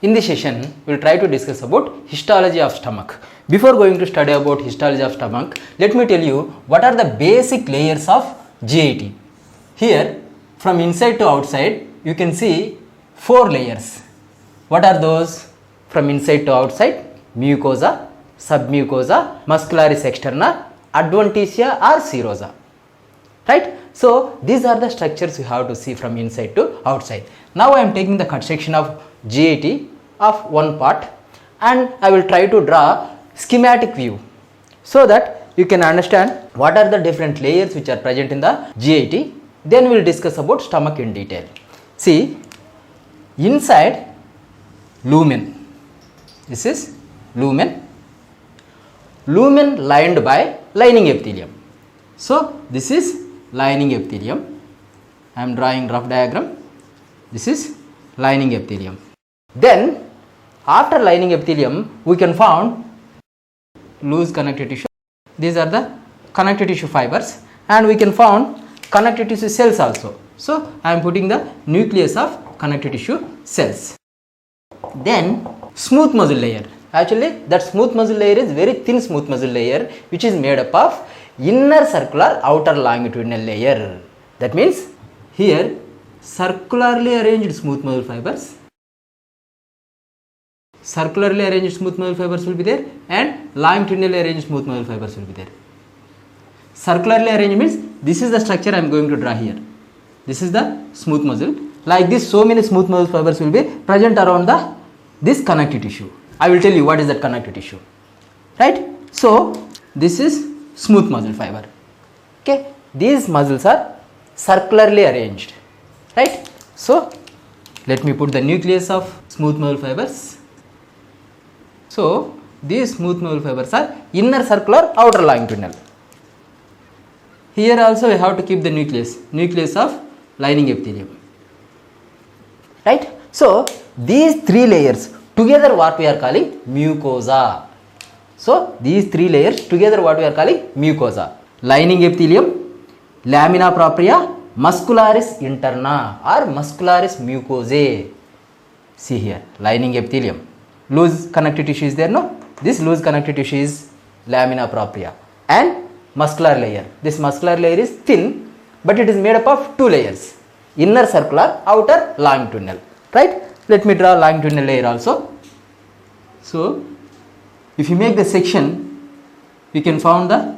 In this session, we will try to discuss about histology of stomach. Before going to study about histology of stomach, let me tell you what are the basic layers of GIT. Here, from inside to outside, you can see 4 layers. What are those? From inside to outside, mucosa, submucosa, muscularis externa, adventitia or serosa. Right? So, these are the structures you have to see from inside to outside. Now, I am taking the cut section of GIT of one part and I will try to draw schematic view so that you can understand what are the different layers which are present in the GIT. Then we will discuss about stomach in detail. See, inside lumen, this is lumen lined by lining epithelium. So, this is lining epithelium. I am drawing rough diagram. This is lining epithelium. Then after lining epithelium we can found loose connective tissue. These are the connective tissue fibers and we can found connective tissue cells also. So, I am putting the nucleus of connective tissue cells. Then smooth muscle layer. Actually that smooth muscle layer is very thin smooth muscle layer which is made up of inner circular outer longitudinal layer. That means here circularly arranged smooth muscle fibers. Circularly arranged smooth muscle fibers will be there and longitudinally arranged smooth muscle fibers will be there. Circularly arranged means this is the structure I am going to draw here. This is the smooth muscle. Like this, so many smooth muscle fibers will be present around this connective tissue. I will tell you what is that connective tissue. Right? So, this is smooth muscle fiber. Okay? These muscles are circularly arranged. Right? So, let me put the nucleus of smooth muscle fibers. So, these smooth muscle fibers are inner circular, outer longitudinal. Here also we have to keep the nucleus of lining epithelium. Right? So, these 3 layers together what we are calling mucosa. So, these 3 layers together what we are calling mucosa. Lining epithelium, lamina propria, muscularis interna or muscularis mucosae. See here, lining epithelium. Loose connective tissue is there, no? This loose connective tissue is lamina propria and muscular layer. This muscular layer is thin but it is made up of 2 layers. Inner circular, outer longitudinal. Right? Let me draw longitudinal layer also. So, if you make the section, you can found the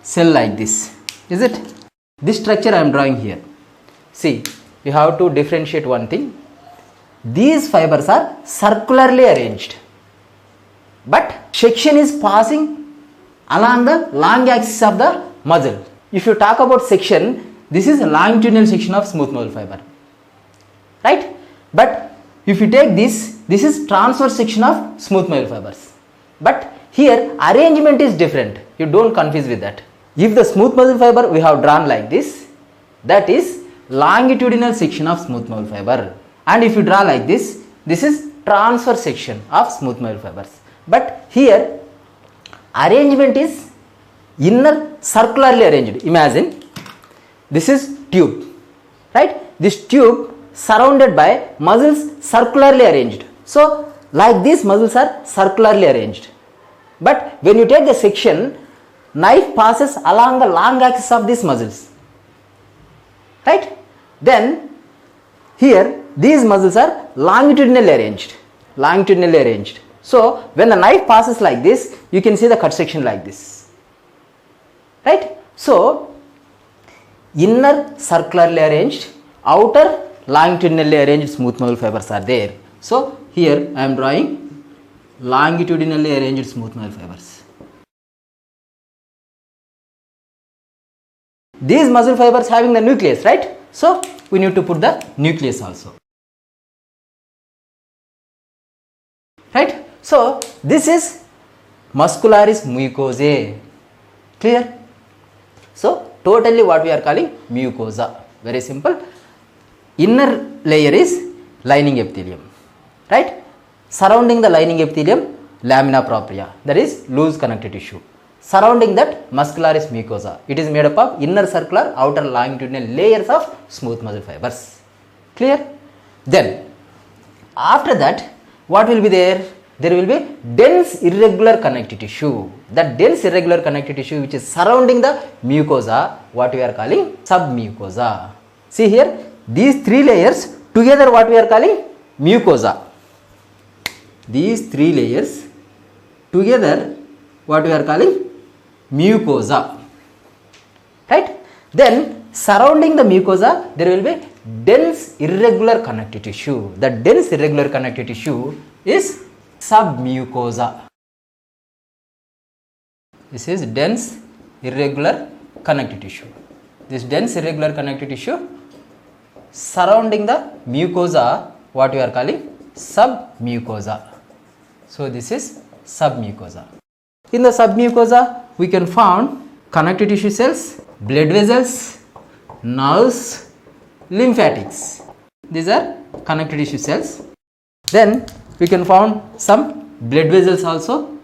cell like this. Is it? This structure I am drawing here. See, you have to differentiate one thing. These fibers are circularly arranged, but section is passing along the long axis of the muscle. If you talk about section, this is a longitudinal section of smooth muscle fiber. Right? But if you take this is transverse section of smooth muscle fibers. But here arrangement is different. You don't confuse with that. If the smooth muscle fiber we have drawn like this, that is longitudinal section of smooth muscle fiber. And if you draw like this is transverse section of smooth muscle fibers. But here arrangement is inner circularly arranged. Imagine this is tube. Right? This tube surrounded by muscles circularly arranged. So, like these muscles are circularly arranged. But when you take the section, knife passes along the long axis of these muscles. Right? Then, here these muscles are longitudinally arranged. So, when the knife passes like this, you can see the cut section like this. Right? So, inner circularly arranged, outer longitudinally arranged smooth muscle fibers are there. So, here I am drawing longitudinally arranged smooth muscle fibers. These muscle fibers having the nucleus, right? So, we need to put the nucleus also. Right? So, this is muscularis mucosae. Clear? So, totally what we are calling mucosa. Very simple. Inner layer is lining epithelium. Right? Surrounding the lining epithelium, lamina propria. That is loose connective tissue. Surrounding that muscularis mucosa. It is made up of inner circular, outer longitudinal layers of smooth muscle fibers. Clear? Then after that what will be there? There will be dense irregular connective tissue. That dense irregular connective tissue which is surrounding the mucosa, what we are calling submucosa. See here, these three layers together what we are calling mucosa. These three layers together what we are calling mucosa, right? Then surrounding the mucosa there will be dense irregular connective tissue. The dense irregular connective tissue is submucosa. This is dense irregular connective tissue. This dense irregular connective tissue surrounding the mucosa, what we are calling submucosa. So this is submucosa. In the submucosa we can find connective tissue cells, blood vessels, nerves, lymphatics. These are connective tissue cells. Then we can find some blood vessels also.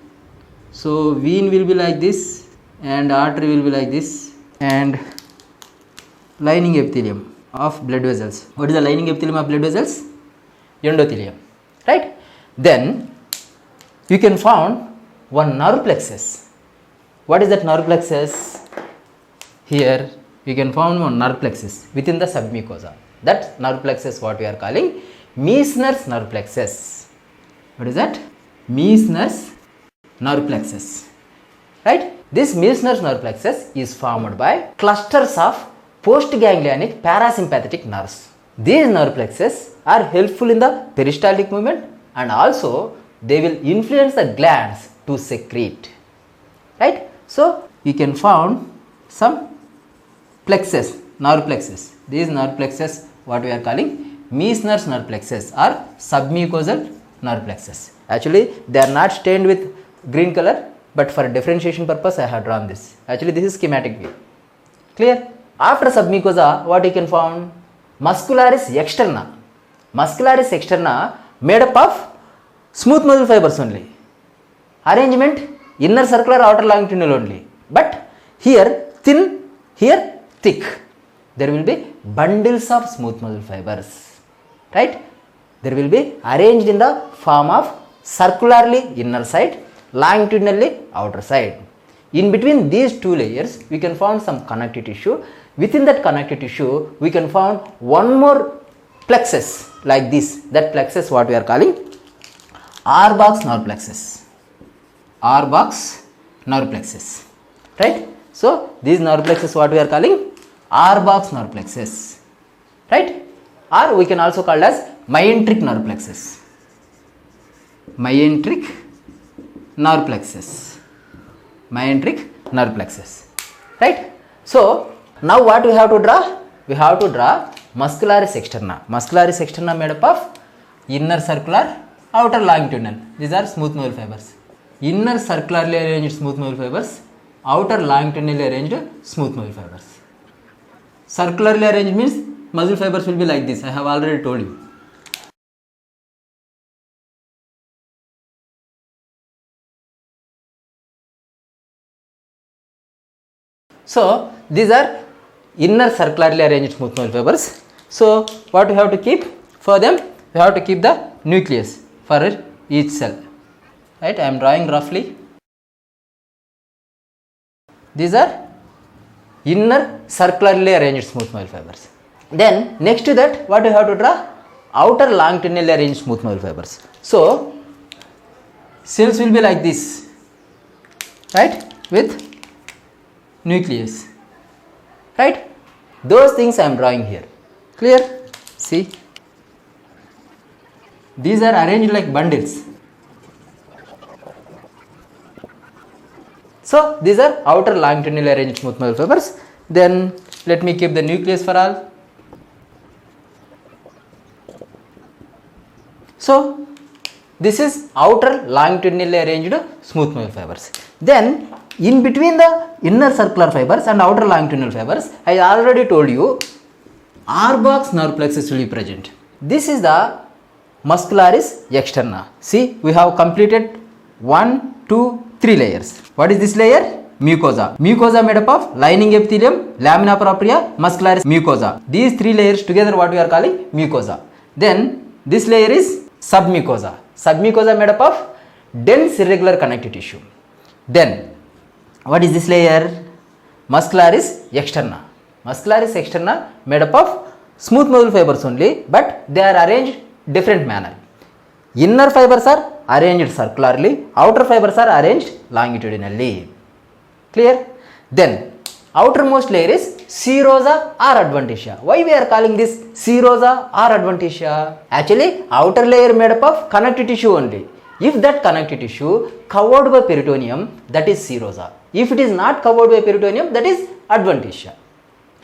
So vein will be like this and artery will be like this, and lining epithelium of blood vessels. What is the lining epithelium of blood vessels? Endothelium, right? Then you can find one nerve plexus. What is that nerve plexus? Here you can find one nerve plexus within the submucosa. That nerve plexus what we are calling Meissner's nerve plexus. What is that? Meissner's nerve plexus, right? This Meissner's nerve plexus is formed by clusters of postganglionic parasympathetic nerves. These nerve plexes are helpful in the peristaltic movement, and also they will influence the glands to secrete, right? So you can find some plexus, nerve plexus. These nerve plexes what we are calling Meissner's nerve plexus or submucosal nerve plexus. Actually they are not stained with green color, but for differentiation purpose I have drawn this. Actually this is schematic view. Clear? After submucosa what you can find? Muscularis externa. Muscularis externa made up of smooth muscle fibers only. Arrangement inner circular, outer longitudinal only. But here thin, here thick. There will be bundles of smooth muscle fibers, right? There will be arranged in the form of circularly inner side, longitudinally outer side. In between these two layers we can find some connective tissue. Within that connective tissue we can find one more plexus like this. That plexus what we are calling R-box nerve plexus. R-box nerve plexus, right? So these nerve plexus what we are calling R-box nerve plexus, right? Or we can also call as myenteric nerve plexus. Myenteric nerve plexus. Myenteric nerve plexus, right? So now what we have to draw? We have to draw muscularis externa. Muscularis externa made up of inner circular, outer longitudinal. These are smooth muscle fibers. Inner circularly arranged smooth muscle fibers, outer longitudinally arranged smooth muscle fibers. Circularly arranged means muscle fibers will be like this. I have already told you. So these are inner circularly arranged smooth muscle fibers. So what we have to keep for them? We have to keep the nucleus for each cell, right? I am drawing roughly. These are inner circularly arranged smooth muscle fibers. Then next to that what we have to draw? Outer longitudinally arranged smooth muscle fibers. So cells will be like this, right? With nucleus, right? Those things I am drawing here. Clear? See, these are arranged like bundles. So these are outer longitudinally arranged smooth muscle fibers. Then let me keep the nucleus for all. So this is outer longitudinally arranged smooth muscle fibers. Then in between the inner circular fibers and outer longitudinal fibers, I already told you R-box nerve plexus will be present. This is the muscularis externa. See, we have completed 1, 2, 3 layers. What is this layer? Mucosa. Mucosa made up of lining epithelium, lamina propria, muscularis, mucosa. These 3 layers together what we are calling mucosa. Then this layer is submucosa. Submucosa made up of dense irregular connective tissue. Then what is this layer? Muscularis externa. Muscularis externa made up of smooth muscle fibers only, but they are arranged different manner. Inner fibers are arranged circularly, outer fibers are arranged longitudinally. Clear? Then outermost layer is serosa or adventitia. Why we are calling this serosa or adventitia? Actually outer layer made up of connective tissue only. If that connective tissue covered by peritoneum, that is serosa. If it is not covered by peritoneum, that is adventitia.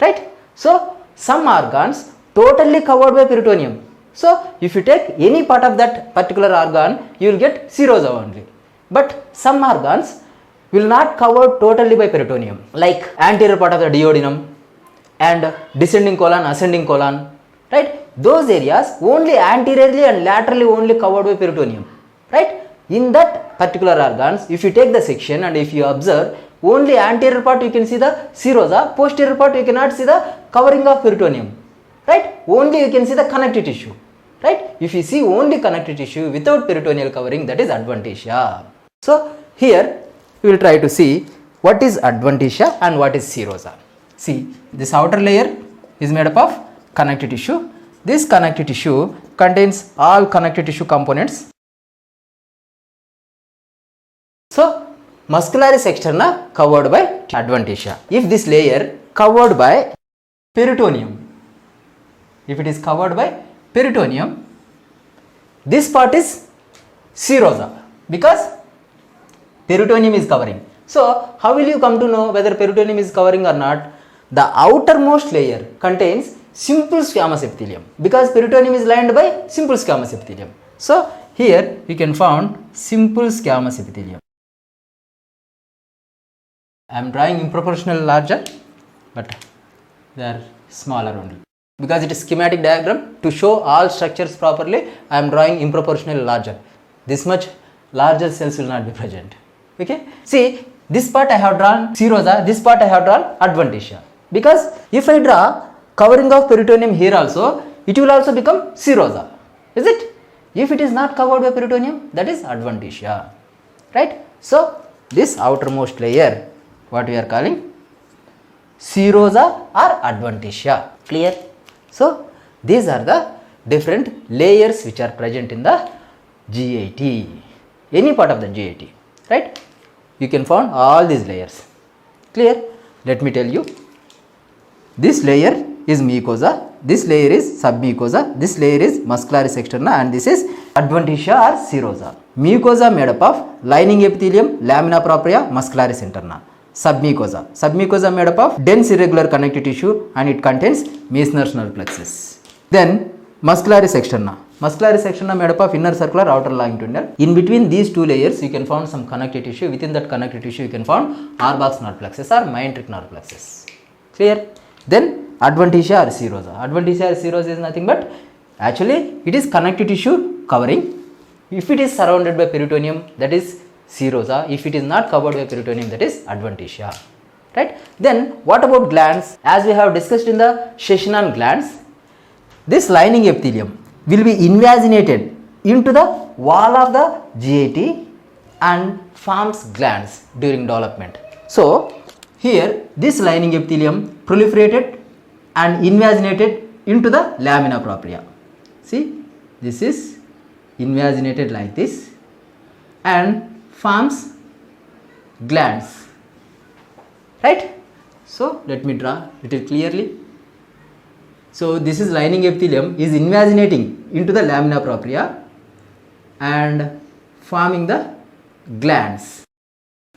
Right? So some organs totally covered by peritoneum. So if you take any part of that particular organ, you will get serosa only. But some organs will not cover totally by peritoneum, like anterior part of the duodenum and descending colon, ascending colon. Right? Those areas only anteriorly and laterally only covered by peritoneum. Right? In that particular organs, if you take the section and if you observe, only anterior part you can see the serosa, posterior part you cannot see the covering of peritoneum. Right? Only you can see the connective tissue. Right? If you see only connective tissue without peritoneal covering, that is adventitia. So here we will try to see what is adventitia and what is serosa. See, this outer layer is made up of connective tissue. This connective tissue contains all connective tissue components. So muscularis externa covered by adventitia. If this layer covered by peritoneum, if it is covered by peritoneum, this part is serosa because peritoneum is covering. So how will you come to know whether peritoneum is covering or not? The outermost layer contains simple squamous epithelium because peritoneum is lined by simple squamous epithelium. So here you can find simple squamous epithelium. I am drawing in proportional larger, but they are smaller only. Because it is schematic diagram, to show all structures properly, I am drawing in proportional larger. This much larger cells will not be present. Okay? See, this part I have drawn serosa, this part I have drawn adventitia. Because if I draw covering of peritoneum here also, it will also become serosa. Is it? If it is not covered by peritoneum, that is adventitia. Right? So this outermost layer, what we are calling serosa or adventitia. Clear? So these are the different layers which are present in the GIT, any part of the GIT. Right? You can find all these layers. Clear? Let me tell you. This layer is mucosa, this layer is submucosa, this layer is muscularis externa, and this is adventitia or serosa. Mucosa made up of lining epithelium, lamina propria, muscularis interna. Submucosa. Submucosa made up of dense irregular connective tissue and it contains Meissner's nerve plexus. Then muscularis externa. Muscularis externa made up of inner circular, outer longitudinal. In between these two layers you can find some connective tissue. Within that connective tissue you can find Auerbach's nerve plexus or myenteric nerve plexus. Clear? Then adventitia or serosa. Adventitia or serosa is nothing but actually it is connective tissue covering. If it is surrounded by peritoneum, that is serosa. If it is not covered by peritoneum, that is adventitia. Right? Then what about glands? As we have discussed in the session on glands, this lining epithelium will be invaginated into the wall of the GIT and forms glands during development. So here this lining epithelium proliferated and invaginated into the lamina propria. See, this is invaginated like this and forms glands. Right? So let me draw it clearly. So this is lining epithelium is invaginating into the lamina propria and forming the glands.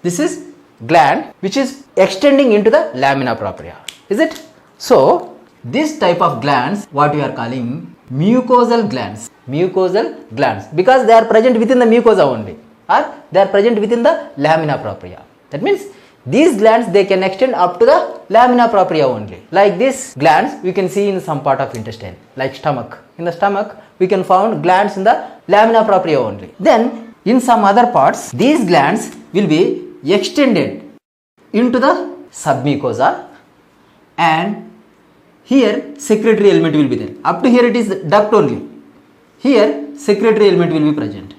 This is gland which is extending into the lamina propria. Is it? So this type of glands, what we are calling mucosal glands. Mucosal glands, because they are present within the mucosa only, or they are present within the lamina propria. That means these glands, they can extend up to the lamina propria only. Like these glands we can see in some part of intestine, like stomach. In the stomach we can find glands in the lamina propria only. Then in some other parts these glands will be extended into the submucosa, and here secretory element will be there. Up to here it is duct only. Here secretory element will be present.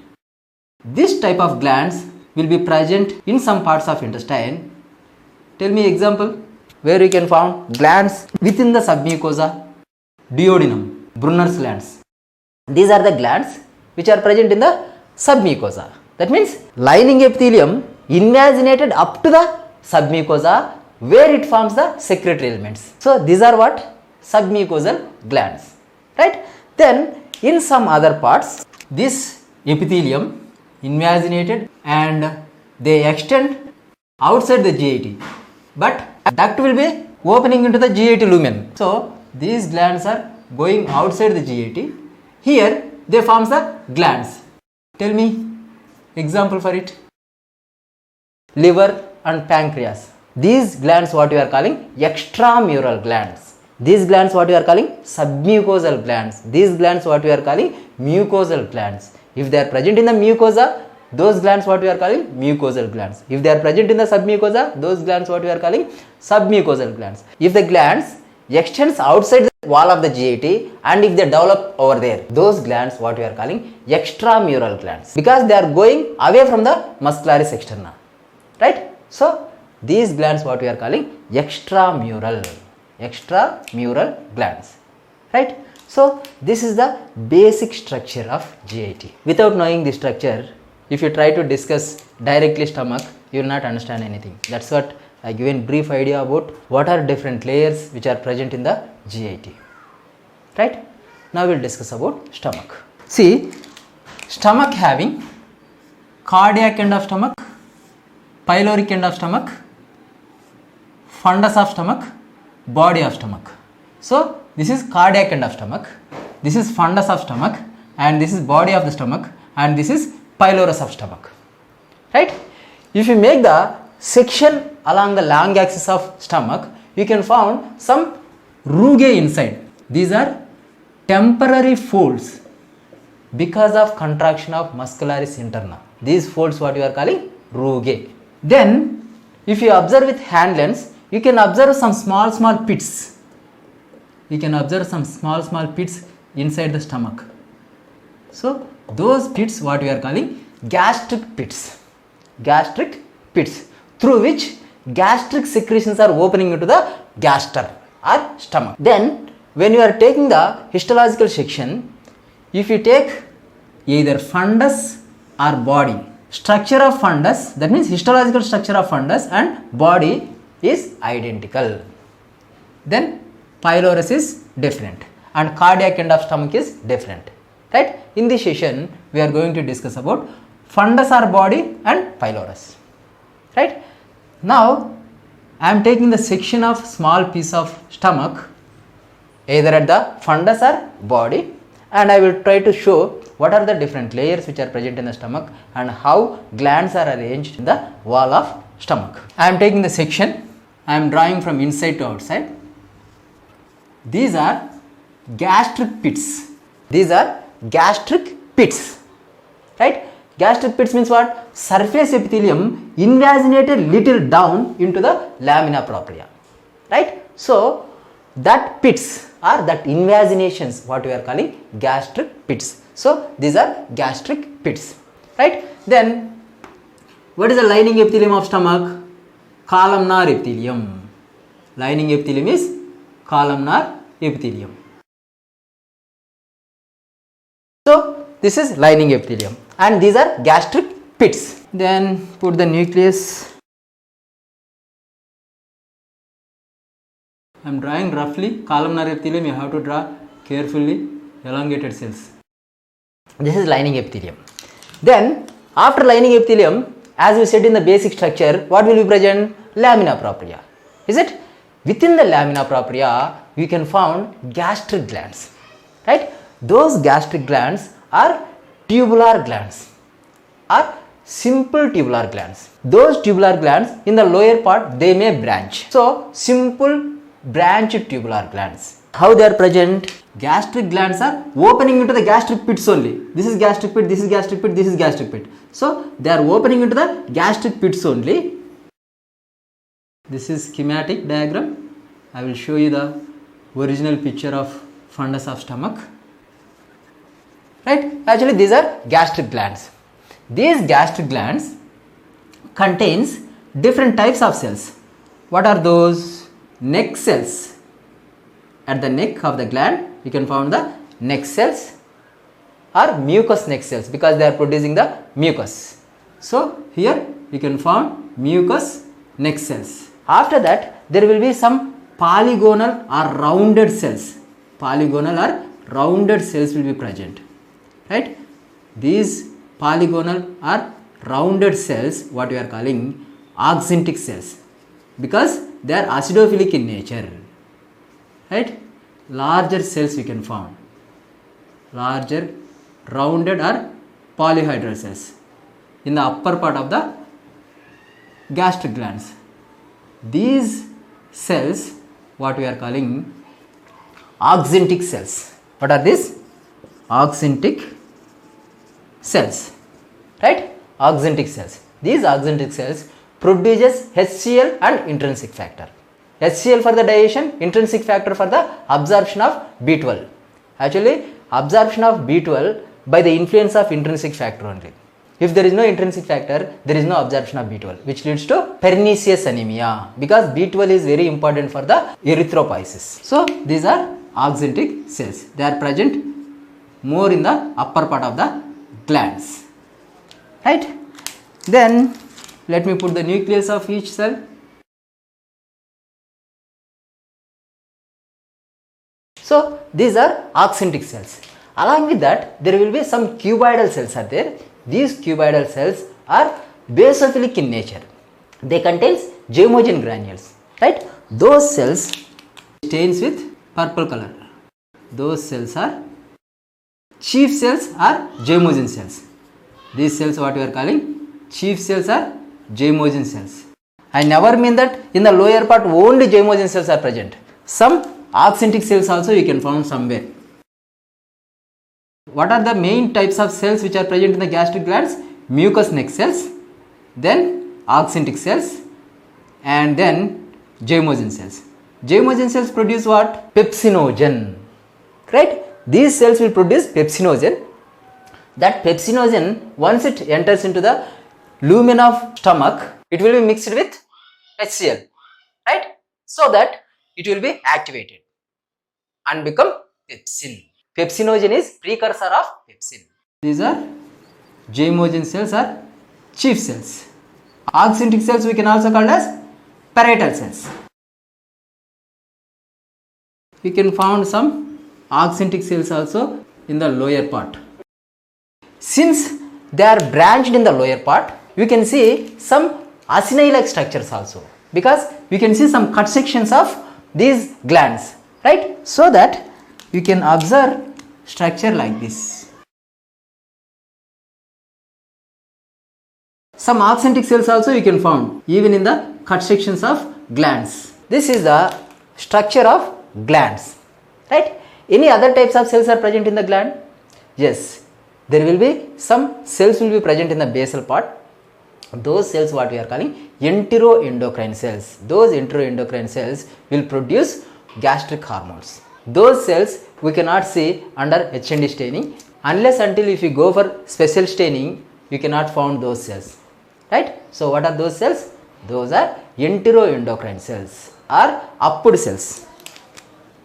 This type of glands will be present in some parts of intestine. Tell me example where you can find glands within the submucosa. Duodenum, Brunner's glands. These are the glands which are present in the submucosa. That means lining epithelium invaginated up to the submucosa where it forms the secretory elements. So these are what? Submucosal glands. Right? Then in some other parts, this epithelium invaginated and they extend outside the GIT. But duct will be opening into the GIT lumen. So these glands are going outside the GIT. Here they forms the glands. Tell me example for it. Liver and pancreas. These glands what we are calling extramural glands. These glands what we are calling submucosal glands. These glands what we are calling mucosal glands. If they are present in the mucosa, those glands what we are calling mucosal glands. If they are present in the submucosa, those glands what we are calling submucosal glands. If the glands extends outside the wall of the GIT and if they develop over there, those glands what we are calling extramural glands, because they are going away from the muscularis externa. Right? So these glands what we are calling extramural glands. Right? So this is the basic structure of GIT. Without knowing the structure, if you try to discuss directly stomach, you will not understand anything. That's what I give a brief idea about what are different layers which are present in the GIT. Right? Now we will discuss about stomach. See, stomach having cardiac end of stomach, pyloric end of stomach, fundus of stomach, body of stomach. So this is cardiac end of stomach, this is fundus of stomach, and this is body of the stomach, and this is pylorus of stomach. Right? If you make the section along the long axis of stomach, you can find some rugae inside. These are temporary folds because of contraction of muscularis interna. These folds what you are calling rugae. Then if you observe with hand lens, you can observe some small pits. You can observe some small pits inside the stomach. So those pits what we are calling gastric pits. Gastric pits through which gastric secretions are opening into the gaster or stomach. Then when you are taking the histological section, if you take either fundus or body, structure of fundus, that means histological structure of fundus and body is identical. Then pylorus is different and cardiac end of stomach is different. Right? In this session, we are going to discuss about fundus or body and pylorus. Right? Now, I am taking the section of small piece of stomach either at the fundus or body, and I will try to show what are the different layers which are present in the stomach and how glands are arranged in the wall of stomach. I am taking the section, I am drawing from inside to outside. These are gastric pits. These are gastric pits. Right? Gastric pits means what? Surface epithelium invaginated little down into the lamina propria. Right? So that pits or that invaginations what we are calling gastric pits. So these are gastric pits. Right? Then what is the lining epithelium of stomach? Columnar epithelium. Lining epithelium is columnar epithelium. So this is lining epithelium and these are gastric pits. Then put the nucleus. I am drawing roughly columnar epithelium. You have to draw carefully elongated cells. This is lining epithelium. Then after lining epithelium, as we said in the basic structure, what will be present? Lamina propria. Is it? Within the lamina propria, we can find gastric glands. Right? Those gastric glands are tubular glands or simple tubular glands. Those tubular glands in the lower part they may branch. So simple branched tubular glands. How they are present? Gastric glands are opening into the gastric pits only. This is gastric pit, this is gastric pit, this is gastric pit. So they are opening into the gastric pits only. This is schematic diagram. I will show you the original picture of fundus of stomach. right? Actually these are gastric glands. These gastric glands contains different types of cells. What are those? Neck cells. At the neck of the gland you can find the neck cells or mucous neck cells because they are producing the mucus. So here you can find mucous neck cells. After that there will be some polygonal or rounded cells. Polygonal or rounded cells will be present, right? These polygonal or rounded cells, what we are calling oxyntic cells, because they are acidophilic in nature, right? Larger cells we can form, larger rounded or polyhedral cells in the upper part of the gastric glands. These cells, what we are calling oxyntic cells. What are these? Oxyntic cells, right? Oxyntic cells. These oxyntic cells produces HCl and intrinsic factor. HCl for the digestion, intrinsic factor for the absorption of B12. Actually, absorption of B12 by the influence of intrinsic factor only. If there is no intrinsic factor, there is no absorption of B12, which leads to pernicious anemia, because B12 is very important for the erythropoiesis. So these are oxyntic cells. They are present more in the upper part of the glands, right? Then let me put the nucleus of each cell. So these are oxyntic cells. Along with that, there will be some cuboidal cells are there. These cuboidal cells are basophilic in nature. They contain zymogen granules, right? Those cells stains with purple color. Those cells are chief cells or zymogen cells. These cells, what we are calling chief cells are zymogen cells. I never mean that in the lower part only zymogen cells are present. Some oxyntic cells also you can find somewhere. What are the main types of cells which are present in the gastric glands? Mucous neck cells, then oxyntic cells, and then zymogen cells. Zymogen cells produce what? Pepsinogen, right? These cells will produce pepsinogen. That pepsinogen, once it enters into the lumen of stomach, it will be mixed with HCl, right? So that it will be activated and become pepsin. Pepsinogen is precursor of pepsin. These are zymogen cells or chief cells. Oxyntic cells we can also call as parietal cells. We can find some oxyntic cells also in the lower part. Since they are branched in the lower part, we can see some acini-like structures also, because we can see some cut sections of these glands, right? So that you can observe structure like this. Some oxyntic cells also you can find even in the cut sections of glands. This is the structure of glands, right? Any other types of cells are present in the gland? Yes, there will be some cells will be present in the basal part. Those cells what we are calling enteroendocrine cells. Those enteroendocrine cells will produce gastric hormones. Those cells we cannot see under H&E staining, unless until if you go for special staining you cannot find those cells, right? So what are those cells? Those are enteroendocrine cells or upped cells.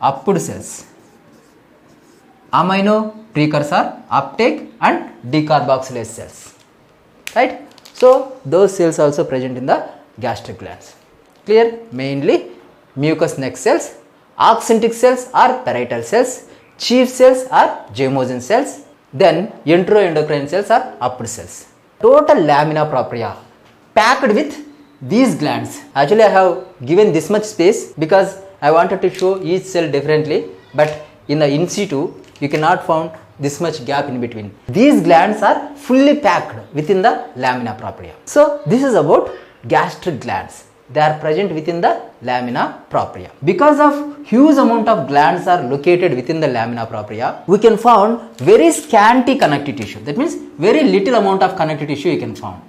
Upped cells. Amino precursor, uptake and decarboxylase cells, right? So those cells also present in the gastric glands. Clear? Mainly mucous neck cells, oxyntic cells or parietal cells, chief cells are zymogen cells, then enteroendocrine cells are upped cells. Total lamina propria packed with these glands. Actually I have given this much space because I wanted to show each cell differently, but in the in situ you cannot find this much gap in between. These glands are fully packed within the lamina propria. So this is about gastric glands. They are present within the lamina propria. Because of huge amount of glands are located within the lamina propria, we can find very scanty connective tissue. That means very little amount of connective tissue you can find.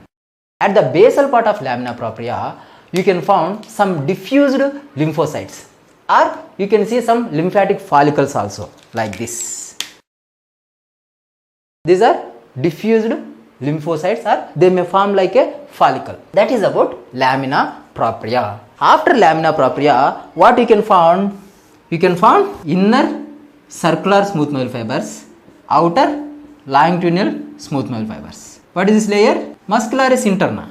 At the basal part of lamina propria, you can find some diffused lymphocytes, or you can see some lymphatic follicles also like this. These are diffused lymphocytes, or they may form like a follicle. That is about lamina propria. After lamina propria, what you can found? You can found inner circular smooth muscle fibers, outer longitudinal smooth muscle fibers. What is this layer? Muscularis interna.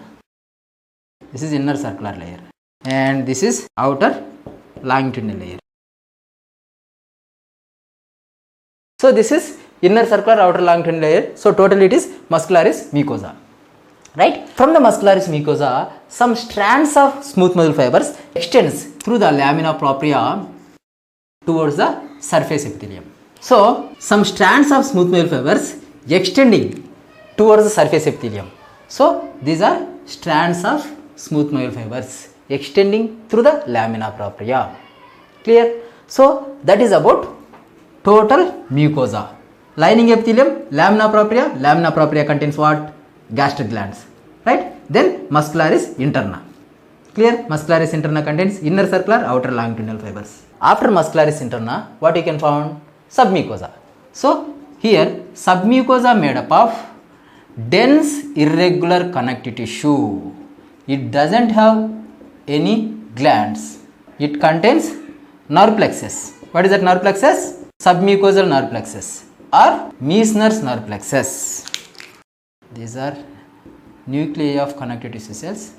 This is inner circular layer, and this is outer longitudinal layer. So this is inner circular, outer longitudinal layer. So total it is muscularis mucosa. Right? From the muscularis mucosa, some strands of smooth muscle fibers extends through the lamina propria towards the surface epithelium. So some strands of smooth muscle fibers extending towards the surface epithelium. So these are strands of smooth muscle fibers extending through the lamina propria. Clear? So that is about total mucosa. Lining epithelium, lamina propria. Lamina propria contains what? Gastric glands. Right? Then muscularis interna. Clear? Muscularis interna contains inner circular, outer longitudinal fibers. After muscularis interna, what you can found? Submucosa. So here submucosa made up of dense irregular connective tissue. It doesn't have any glands. It contains nerve plexus. What is that nerve plexus? Submucosal nerve plexus or Meissner's nerve plexus. These are nuclei of connective tissue cells,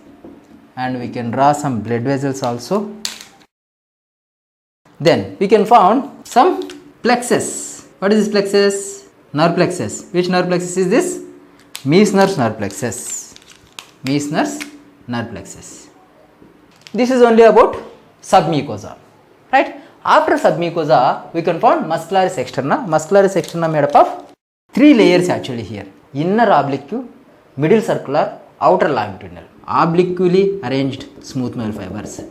and we can draw some blood vessels also. Then we can found some plexus. What is this plexus? Nerve plexus. Which nerve plexus is this? Meissner's nerve plexus. Meissner's nerve plexus. This is only about submucosa. Right? After submucosa, we can find muscularis externa. Muscularis externa made up of 3 layers actually here. Inner oblique, middle circular, outer longitudinal. Obliquely arranged smooth muscle fibers.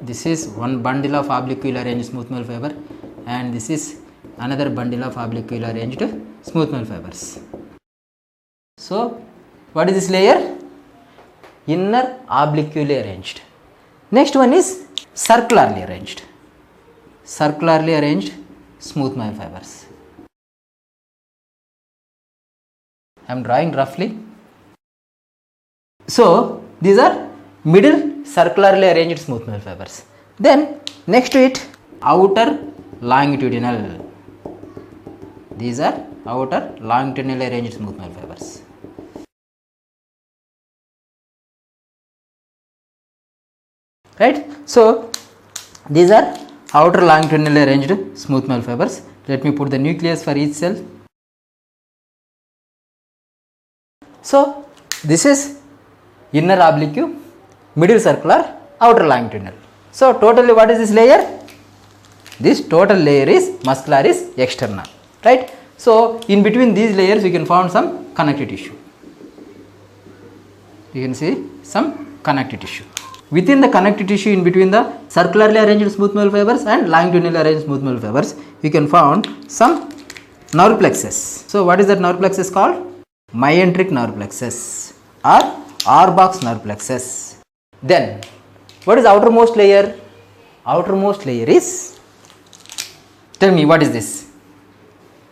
This is one bundle of obliquely arranged smooth muscle fiber, and this is another bundle of obliquely arranged smooth muscle fibers. So what is this layer? Inner obliquely arranged. Next one is circularly arranged. Circularly arranged smooth muscle fibers. I am drawing roughly. So these are middle circularly arranged smooth muscle fibers. Then next to it, outer longitudinal. These are outer longitudinally arranged smooth muscle fibers. Right? So these are outer longitudinally arranged smooth muscle fibers. Let me put the nucleus for each cell. So this is inner oblique, middle circular, outer longitudinal. So totally what is this layer? This total layer is muscularis externa. Right? So in between these layers we can find some connective tissue. You can see some connective tissue. Within the connective tissue, in between the circularly arranged smooth muscle fibers and longitudinally arranged smooth muscle fibers, we can find some nerve plexus. So what is that nerve plexus called? Myenteric nerve plexus or Auerbach's nerve plexus. Then what is outermost layer? Outermost layer is, tell me what is this?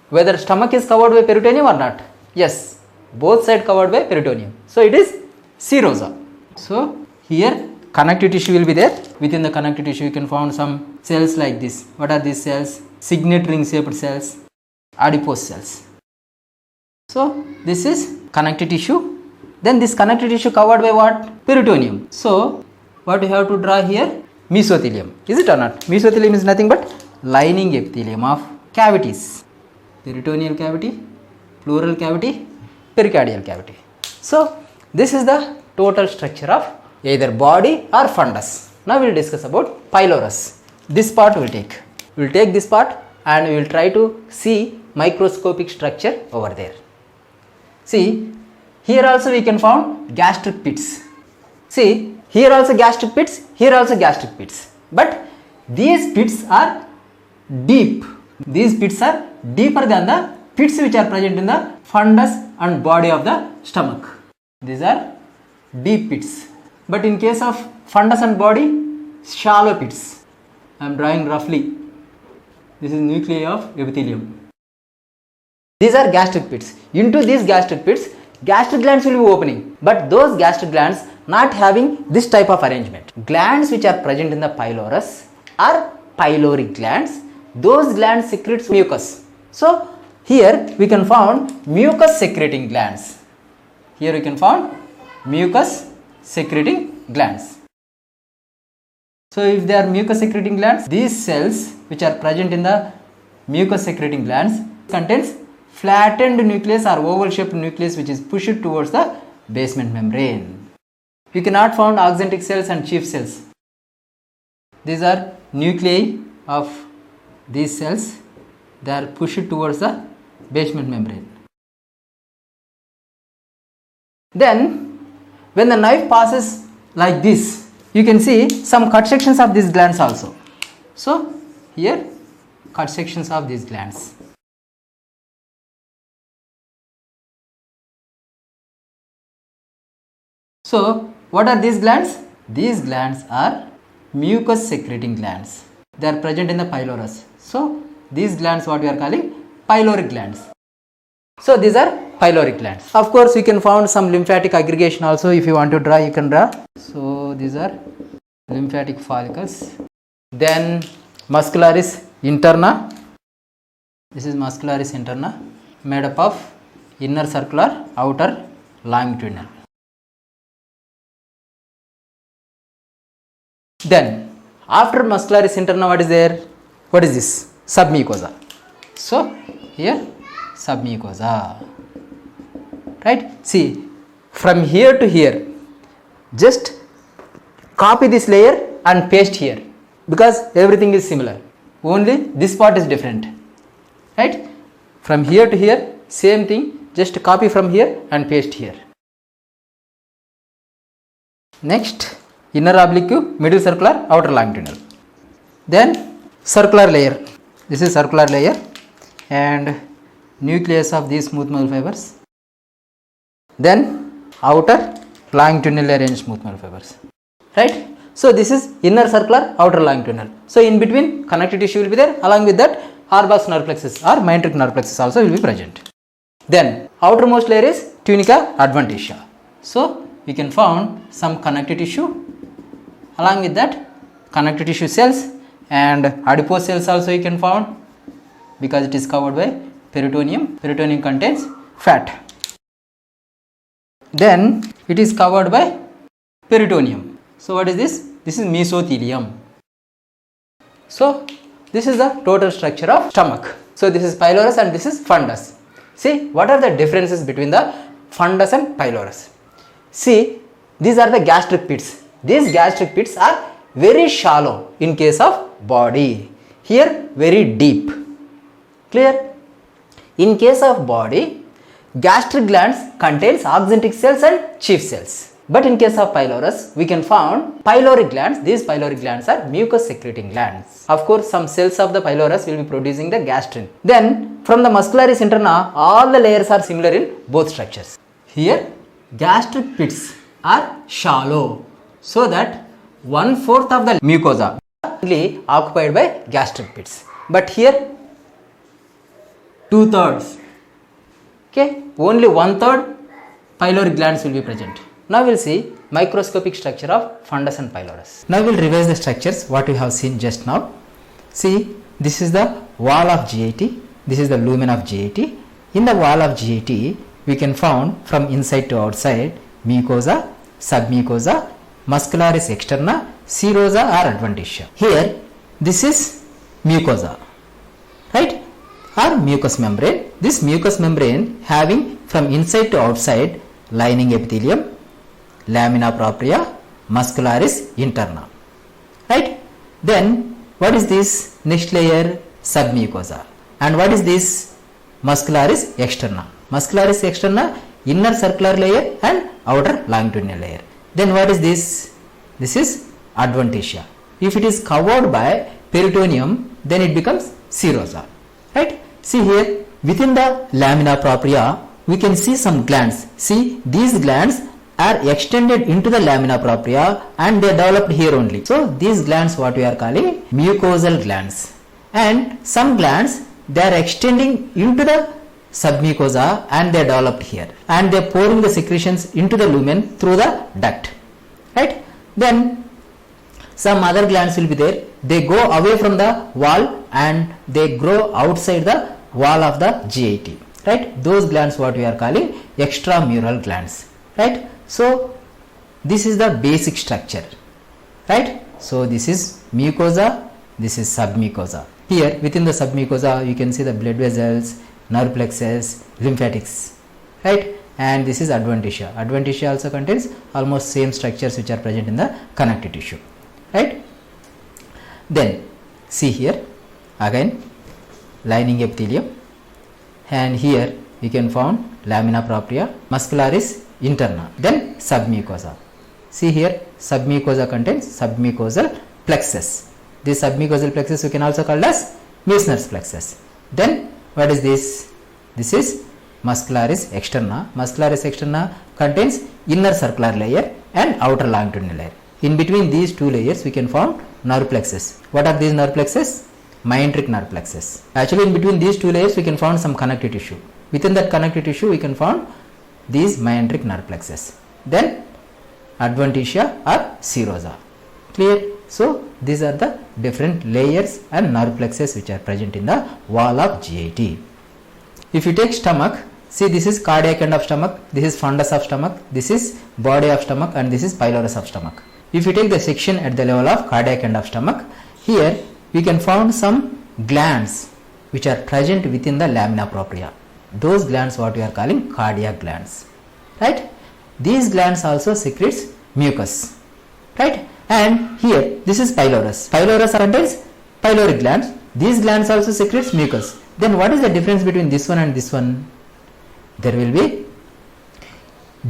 Whether stomach is covered by peritoneum or not? Yes, both sides covered by peritoneum. So it is serosa. So here connective tissue will be there. Within the connective tissue you can find some cells like this. What are these cells? Signet ring shaped cells, adipose cells. So this is connective tissue. Then this connective tissue covered by what? Peritoneum. So what you have to draw here? Mesothelium. Is it or not? Mesothelium is nothing but lining epithelium of cavities. Peritoneal cavity, pleural cavity, pericardial cavity. So this is the total structure of either body or fundus. Now we will discuss about pylorus. This part we will take. We will take this part and we will try to see microscopic structure over there. See, here also we can find gastric pits. See, here also gastric pits, here also gastric pits. But these pits are deep. These pits are deeper than the pits which are present in the fundus and body of the stomach. These are deep pits. But in case of fundus and body, shallow pits. I am drawing roughly. This is nuclei of epithelium. These are gastric pits. Into these gastric pits, gastric glands will be opening, but those gastric glands not having this type of arrangement. Glands which are present in the pylorus are pyloric glands. Those glands secrete mucus. So here we can found mucus secreting glands. Here we can found mucus secreting glands. So if they are mucus secreting glands, these cells which are present in the mucus secreting glands contains flattened nucleus or oval shaped nucleus which is pushed towards the basement membrane. You cannot find axanthic cells and chief cells. These are nuclei of these cells. They are pushed towards the basement membrane. Then when the knife passes like this, you can see some cut sections of these glands also. So here cut sections of these glands. So what are these glands? These glands are mucus secreting glands. They are present in the pylorus. So these glands what we are calling pyloric glands. So these are pyloric glands. Of course you can find some lymphatic aggregation also. If you want to draw, you can draw. So these are lymphatic follicles. Then muscularis interna. This is muscularis interna, made up of inner circular, outer longitudinal. Then after muscularis interna, what is there? What is this? Submucosa. So here submucosa. Right? See, from here to here, just copy this layer and paste here, because everything is similar. Only this part is different. Right? From here to here, same thing. Just copy from here and paste here. Next, inner oblique, middle circular, outer longitudinal. Then circular layer. This is circular layer and nucleus of these smooth muscle fibers. Then outer longitudinal layer and smooth muscle fibers. Right? So this is inner circular, outer longitudinal. So in between connective tissue will be there. Along with that, Harbach's nerve plexus or myenteric nerve plexus also will be present. Then outermost layer is tunica adventitia. So we can found some connective tissue. Along with that, connective tissue cells and adipose cells also you can found, because it is covered by peritoneum. Peritoneum contains fat. Then it is covered by peritoneum. So what is this? This is mesothelium. So this is the total structure of stomach. So this is pylorus and this is fundus. See, what are the differences between the fundus and pylorus? See, these are the gastric pits. These gastric pits are very shallow in case of body. Here very deep. Clear? In case of body, gastric glands contains axanthic cells and chief cells. But in case of pylorus, we can found pyloric glands. These pyloric glands are mucus secreting glands. Of course, some cells of the pylorus will be producing the gastrin. Then from the muscularis interna, all the layers are similar in both structures. Here gastric pits are shallow, so that 1/4 of the mucosa is occupied by gastric pits. But here 2/3. Okay, only 1/3 pyloric glands will be present. Now we will see microscopic structure of fundus and pylorus. Now we will revise the structures what we have seen just now. See, this is the wall of GIT. This is the lumen of GIT. In the wall of GIT, we can found from inside to outside mucosa, submucosa, muscularis externa, serosa or adventitia. Here, this is mucosa, right? Or mucous membrane. This mucous membrane having from inside to outside lining epithelium, lamina propria, muscularis interna, right? Then what is this next layer? Submucosa. And what is this? Muscularis externa. Muscularis externa, inner circular layer and outer longitudinal layer. Then what is this? This is adventitia. If it is covered by peritoneum, then it becomes serosa, right? See here, within the lamina propria, we can see some glands. See, these glands are extended into the lamina propria and they are developed here only. So these glands what we are calling mucosal glands, and some glands they are extending into the submucosa and they developed here, and they are pouring the secretions into the lumen through the duct, right? Then some other glands will be there, they go away from the wall and they grow outside the wall of the GIT, right? Those glands what we are calling extramural glands, right? So this is the basic structure, right? So this is mucosa, this is submucosa. Here within the submucosa you can see the blood vessels, nerve plexus, lymphatics, right? And this is adventitia. Adventitia also contains almost same structures which are present in the connective tissue, right? Then see here again lining epithelium, and here you can found lamina propria, muscularis interna, then submucosa. See here submucosa contains submucosal plexus. This submucosal plexus we can also call as Meissner's plexus. Then what is this? This is muscularis externa. Muscularis externa contains inner circular layer and outer longitudinal layer. In between these two layers we can found nerve plexus. What are these nerve plexus? Myenteric nerve plexus. Actually in between these two layers we can found some connective tissue. Within that connective tissue we can found these myenteric nerve plexus. Then adventitia or serosa. Clear? So these are the different layers and nerve plexus which are present in the wall of GIT. If you take stomach, see this is cardiac end of stomach, this is fundus of stomach, this is body of stomach, and this is pylorus of stomach. If you take the section at the level of cardiac end of stomach, here we can found some glands which are present within the lamina propria. Those glands what we are calling cardiac glands, right? These glands also secretes mucus, right? And here this is pylorus. Pylorus contains pyloric glands. These glands also secretes mucus. Then what is the difference between this one and this one? There will be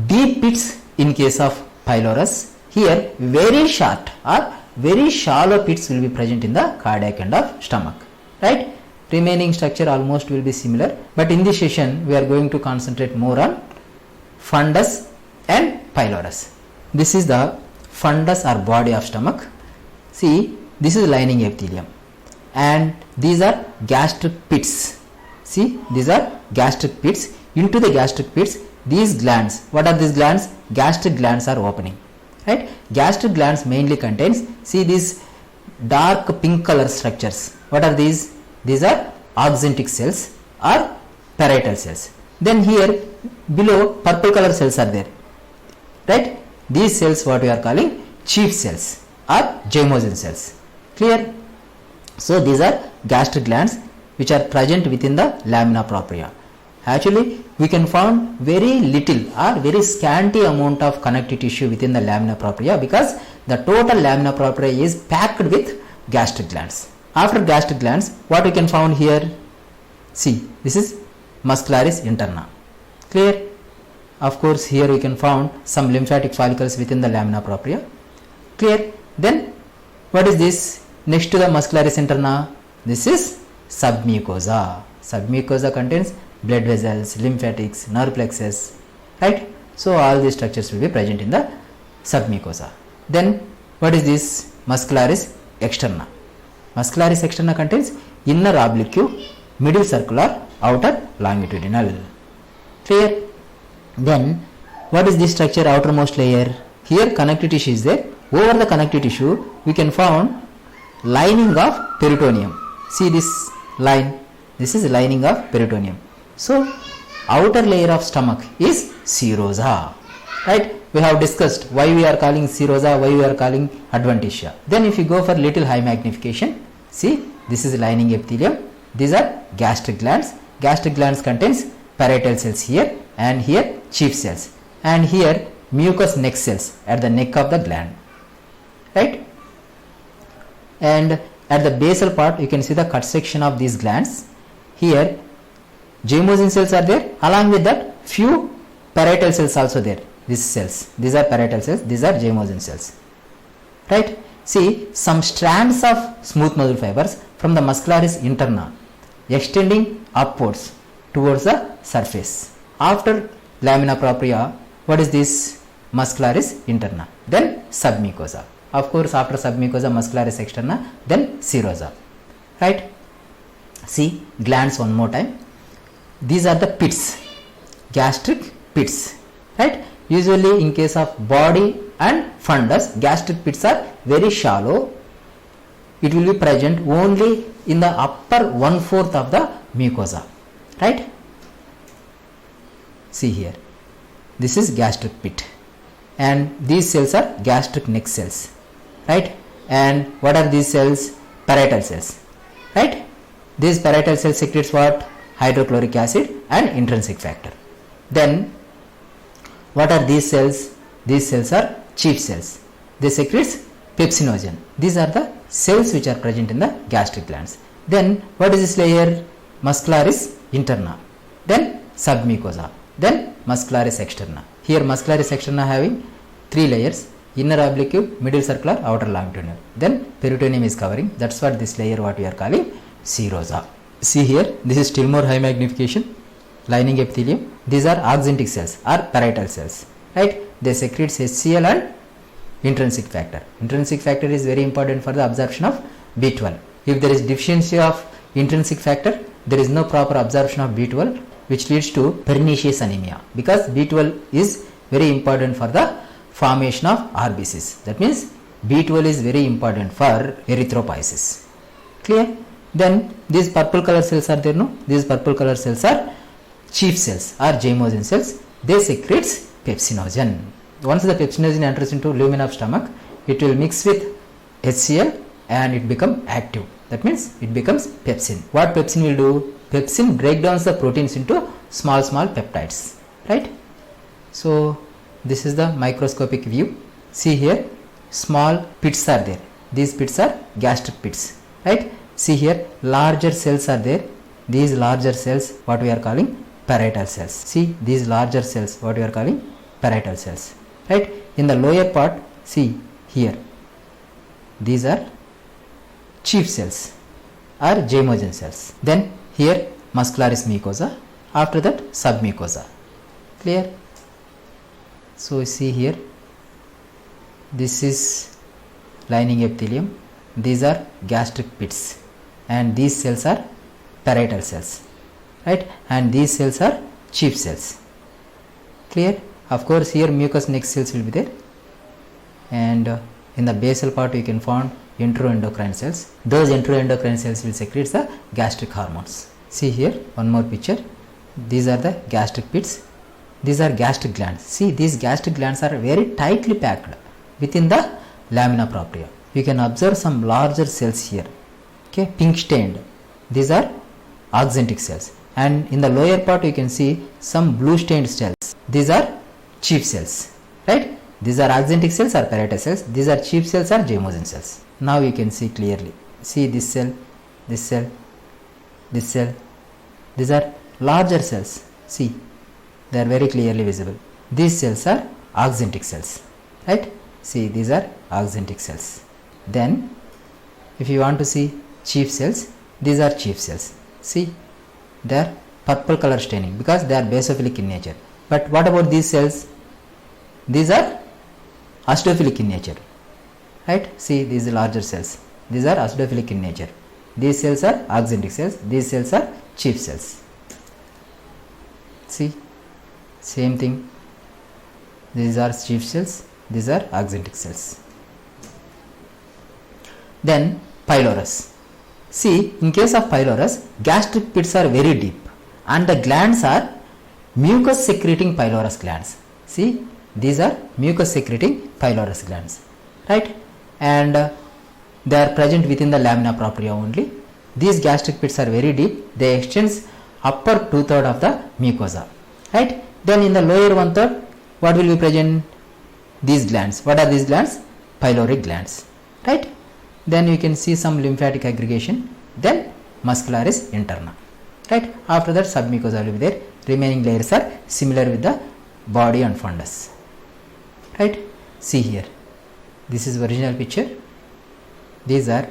deep pits in case of pylorus. Here very short or very shallow pits will be present in the cardiac end of stomach, right? Remaining structure almost will be similar, but in this session we are going to concentrate more on fundus and pylorus. This is the fundus or body of stomach. See, this is lining epithelium and these are gastric pits. See, these are gastric pits. Into the gastric pits, these glands, what are these glands? Gastric glands are opening, right? Gastric glands mainly contains, see these dark pink color structures. What are these? These are axanthic cells or parietal cells. Then here below purple color cells are there, right? These cells what we are calling chief cells or zymosin cells. Clear? So these are gastric glands which are present within the lamina propria. Actually we can found very little or very scanty amount of connective tissue within the lamina propria because the total lamina propria is packed with gastric glands. After gastric glands, what we can found here? See, this is muscularis interna. Clear? Of course here we can found some lymphatic follicles within the lamina propria. Clear? Then what is this? Next to the muscularis interna, this is submucosa. Submucosa contains blood vessels, lymphatics, nerve plexus, right? So all these structures will be present in the submucosa. Then what is this? Muscularis externa. Muscularis externa contains inner oblique, middle circular, outer longitudinal. Clear? Then what is this structure? Outermost layer. Here connective tissue is there. Over the connective tissue we can found lining of peritoneum. See this line. This is lining of peritoneum. So outer layer of stomach is serosa, right? We have discussed why we are calling serosa, why we are calling adventitia. Then if you go for little high magnification, see this is lining epithelium. These are gastric glands. Gastric glands contains parietal cells here and here chief cells, and here mucous neck cells at the neck of the gland, right? And at the basal part you can see the cut section of these glands. Here zymosin cells are there, along with that few parietal cells also there. These cells, these are parietal cells, these are zymosin cells, right? See some strands of smooth muscle fibers from the muscularis interna extending upwards towards the surface. After lamina propria, what is this? Muscularis interna, then submucosa. Of course after submucosa, muscularis externa, then serosa, right? See glands one more time. these are the pits, gastric pits, right? Usually in case of body and fundus, gastric pits are very shallow. It will be present only in the upper 1/4 of the mucosa, right? See here, this is gastric pit, and these cells are gastric neck cells, right? And what are these cells? Parietal cells, right? These parietal cells secretes what? Hydrochloric acid and intrinsic factor. Then what are these cells? These cells are chief cells. They secretes pepsinogen. These are the cells which are present in the gastric glands. Then what is this layer? Muscularis interna, then submucosa, then muscularis externa. Here muscularis externa having 3 layers: inner oblique, middle circular, outer longitudinal. Then peritoneum is covering. That's what this layer what we are calling serosa. See here, this is still more high magnification, lining epithelium. These are axanthic cells or parietal cells, right? They secrete HCl and intrinsic factor. Intrinsic factor is very important for the absorption of B12. If there is deficiency of intrinsic factor, there is no proper absorption of B12, which leads to pernicious anemia, because B12 is very important for the formation of RBCs. That means B12 is very important for erythropoiesis. Clear? Then these purple color cells are there, no? These purple color cells are chief cells or zymogen cells. They secretes pepsinogen. Once the pepsinogen enters into lumen of stomach, it will mix with HCl and it become active. That means it becomes pepsin. What pepsin will do? Pepsin break down the proteins into small peptides, right? So this is the microscopic view. See here, small pits are there. These pits are gastric pits, right? See here, larger cells are there. These larger cells what we are calling parietal cells. See, these larger cells what we are calling parietal cells, right? In the lower part, see here, these are chief cells or zymogen cells. Then here muscularis mucosa, after that submucosa. Clear? So see here, this is lining epithelium. These are gastric pits, and these cells are parietal cells, right? And these cells are chief cells. Clear? Of course, here mucous neck cells will be there, and in the basal part you can find enteroendocrine cells. Those enteroendocrine cells will secrete the gastric hormones. See here, one more picture. These are the gastric pits. These are gastric glands. See, these gastric glands are very tightly packed within the lamina propria. You can observe some larger cells here, okay, pink stained. These are axanthic cells, and in the lower part you can see some blue stained cells. These are chief cells, right? These are axanthic cells or parietal cells. These are chief cells or zymogen cells. Now you can see clearly. See this cell, this cell, this cell. These are larger cells. See, they are very clearly visible. These cells are axanthic cells, right? See, these are axanthic cells. Then if you want to see chief cells, these are chief cells. See, they are purple color staining because they are basophilic in nature. But what about these cells? These are acidophilic in nature, right? See, these are larger cells. These are acidophilic in nature. These cells are axanthic cells. These cells are chief cells. See, same thing. These are chief cells. These are axanthic cells. Then pylorus. See, in case of pylorus, gastric pits are very deep, and the glands are mucus secreting pylorus glands. See, these are mucus secreting pylorus glands, right? And they are present within the lamina propria only. These gastric pits are very deep. They extend upper 2/3 of the mucosa, right? Then in the lower 1/3, what will be present? These glands. What are these glands? Pyloric glands, right? Then you can see some lymphatic aggregation. Then muscularis interna, right? After that submucosa will be there. Remaining layers are similar with the body and fundus, right? See here, this is original picture. These are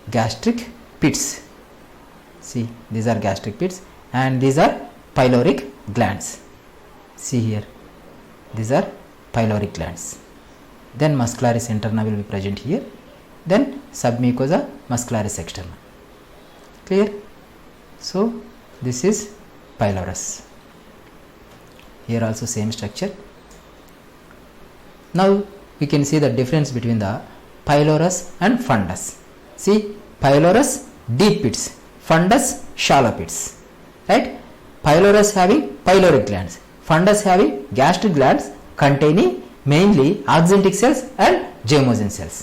gastric pits. See, these are gastric pits, and these are pyloric glands. See here, these are pyloric glands. Then muscularis interna will be present here. Then submucosa, muscularis externa. Clear? So this is pylorus. Here also same structure. Now we can see the difference between the pylorus and fundus. See, pylorus deep pits, fundus shallow pits, right? Pylorus having pyloric glands, fundus having gastric glands containing mainly axanthic cells and zymogen cells.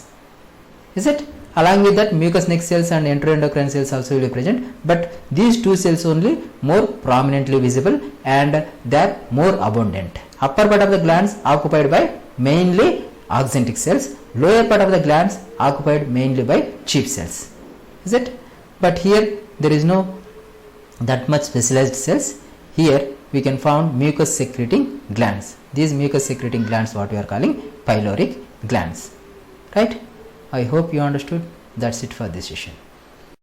Is it? Along with that, mucous neck cells and enteroendocrine cells also will be present, but these two cells only more prominently visible and they are more abundant. Upper part of the glands occupied by mainly axanthic cells, lower part of the glands occupied mainly by chief cells. Is it? But here there is no that much specialized cells. Here we can find mucus secreting glands. These mucus secreting glands what we are calling pyloric glands, right? I hope you understood. That's it for this session.